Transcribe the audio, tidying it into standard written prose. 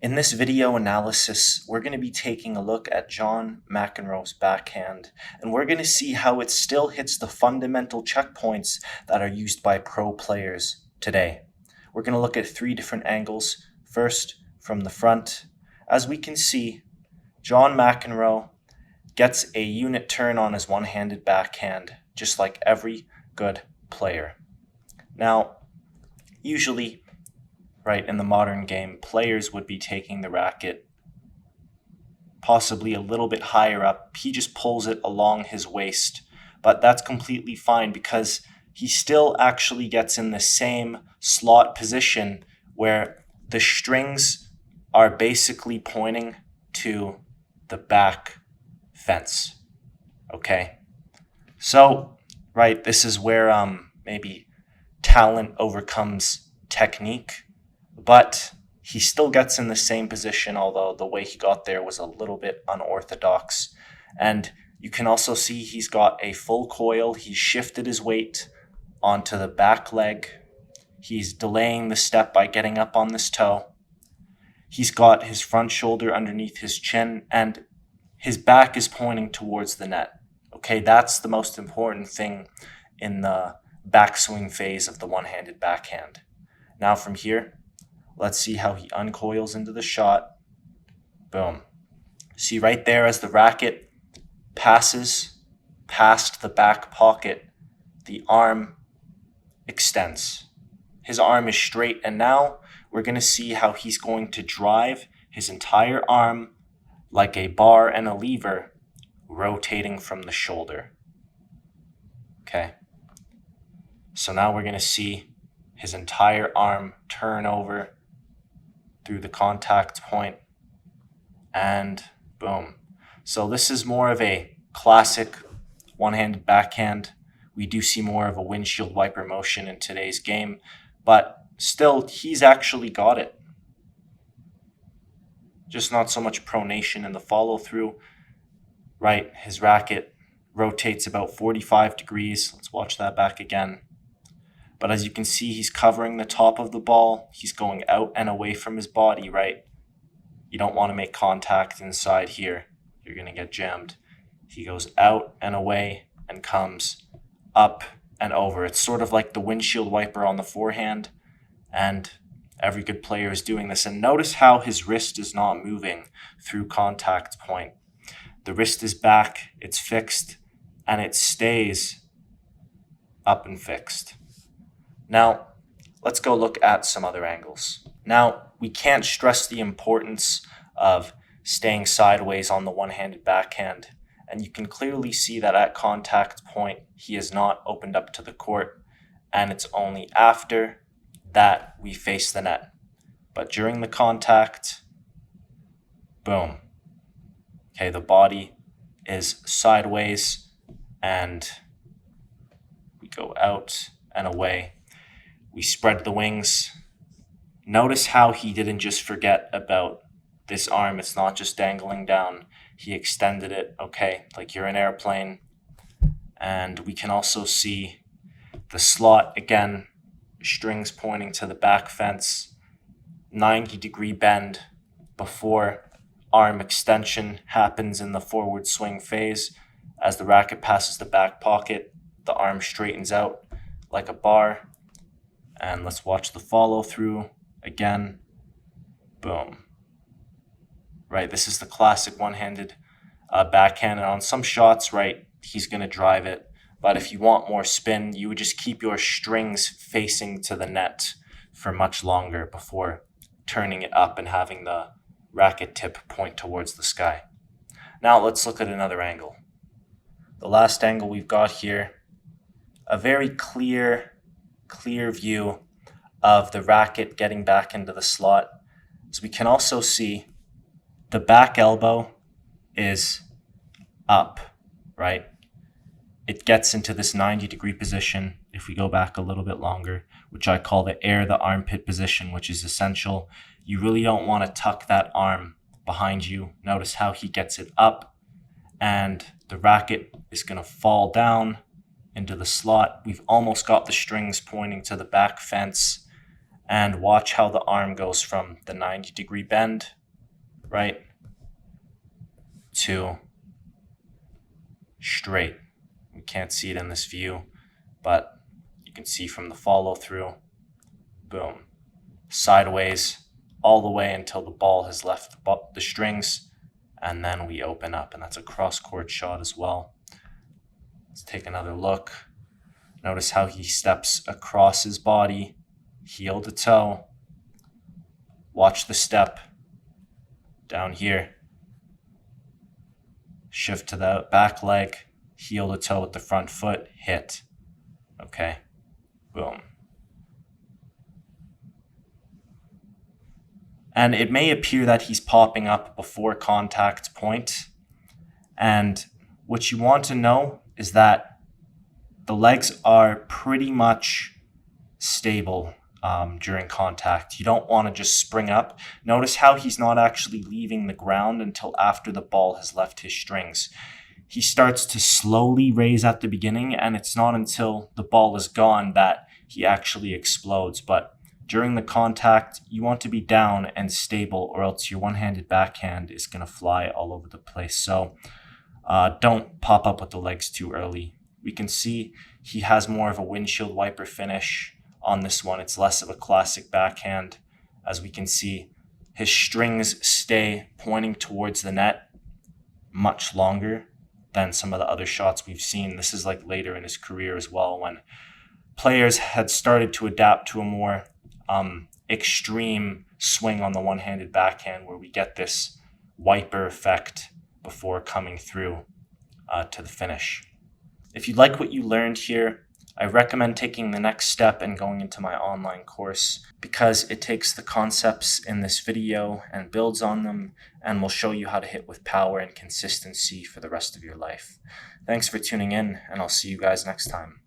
In this video analysis, we're going to be taking a look at John McEnroe's backhand, and we're going to see how it still hits the fundamental checkpoints that are used by pro players today. We're going to look at three different angles. First, from the front. As we can see, John McEnroe gets a unit turn on his one-handed backhand, just like every good player. Now, usually, right, in the modern game, players would be taking the racket possibly a little bit higher up. He just pulls it along his waist, but that's completely fine because he still actually gets in the same slot position where the strings are basically pointing to the back fence. Okay? So, right, this is where maybe talent overcomes technique. But he still gets in the same position, although the way he got there was a little bit unorthodox. And you can also see he's got a full coil. He's shifted his weight onto the back leg. He's delaying the step by getting up on this toe. He's got his front shoulder underneath his chin, and his back is pointing towards the net. Okay, that's the most important thing in the backswing phase of the one-handed backhand. Now from here, let's see how he uncoils into the shot. Boom. See right there as the racket passes past the back pocket, the arm extends. His arm is straight, and now we're going to see how he's going to drive his entire arm like a bar and a lever rotating from the shoulder. Okay. So now we're going to see his entire arm turn over through the contact point, and boom. So this is more of a classic one-handed backhand. We do see more of a windshield wiper motion in today's game, but still, he's actually got it. Just not so much pronation in the follow-through. Right, his racket rotates about 45 degrees. Let's watch that back again. But as you can see, he's covering the top of the ball. He's going out and away from his body, right? You don't want to make contact inside here. You're going to get jammed. He goes out and away and comes up and over. It's sort of like the windshield wiper on the forehand, and every good player is doing this. And notice how his wrist is not moving through contact point. The wrist is back, it's fixed, and it stays up and fixed. Now, let's go look at some other angles. Now, we can't stress the importance of staying sideways on the one-handed backhand, and you can clearly see that at contact point, he is not opened up to the court, and it's only after that we face the net. But during the contact, boom. Okay, the body is sideways, and we go out and away. We spread the wings. Notice how he didn't just forget about this arm. It's not just dangling down. He extended it, okay, like you're an airplane. And we can also see the slot, again, strings pointing to the back fence, 90-degree bend before arm extension happens in the forward swing phase. As the racket passes the back pocket, the arm straightens out like a bar. And let's watch the follow through again. Boom. Right, this is the classic one-handed backhand. And on some shots, right, he's going to drive it. But if you want more spin, you would just keep your strings facing to the net for much longer before turning it up and having the racket tip point towards the sky. Now let's look at another angle. The last angle we've got here, a very clear view of the racket getting back into the slot. So we can also see the back elbow is up, right? It gets into this 90-degree position, if we go back a little bit longer, which I call the air the armpit position, which is essential. You really don't want to tuck that arm behind you. Notice how he gets it up, and the racket is going to fall down into the slot. We've almost got the strings pointing to the back fence, And watch how the arm goes from the 90-degree bend, right, to straight. We can't see it in this view, but you can see from the follow through, boom, sideways all the way until the ball has left the strings, and then we open up, and that's a cross-court shot as well. Let's take another look. Notice how he steps across his body, heel to toe. Watch the step down here. Shift to the back leg, heel to toe with the front foot, hit. Okay, boom. And it may appear that he's popping up before contact point. And what you want to know is that the legs are pretty much stable during contact. You don't want to just spring up. Notice how he's not actually leaving the ground until after the ball has left his strings. He starts to slowly raise at the beginning, and it's not until the ball is gone that he actually explodes. But during the contact, you want to be down and stable, or else your one-handed backhand is going to fly all over the place. So don't pop up with the legs too early. We can see he has more of a windshield wiper finish on this one. It's less of a classic backhand. As we can see, his strings stay pointing towards the net much longer than some of the other shots we've seen. This is like later in his career as well, when players had started to adapt to a more extreme swing on the one-handed backhand, where we get this wiper effect before coming through to the finish. If you like what you learned here, I recommend taking the next step and going into my online course, because it takes the concepts in this video and builds on them, and will show you how to hit with power and consistency for the rest of your life. Thanks for tuning in, and I'll see you guys next time.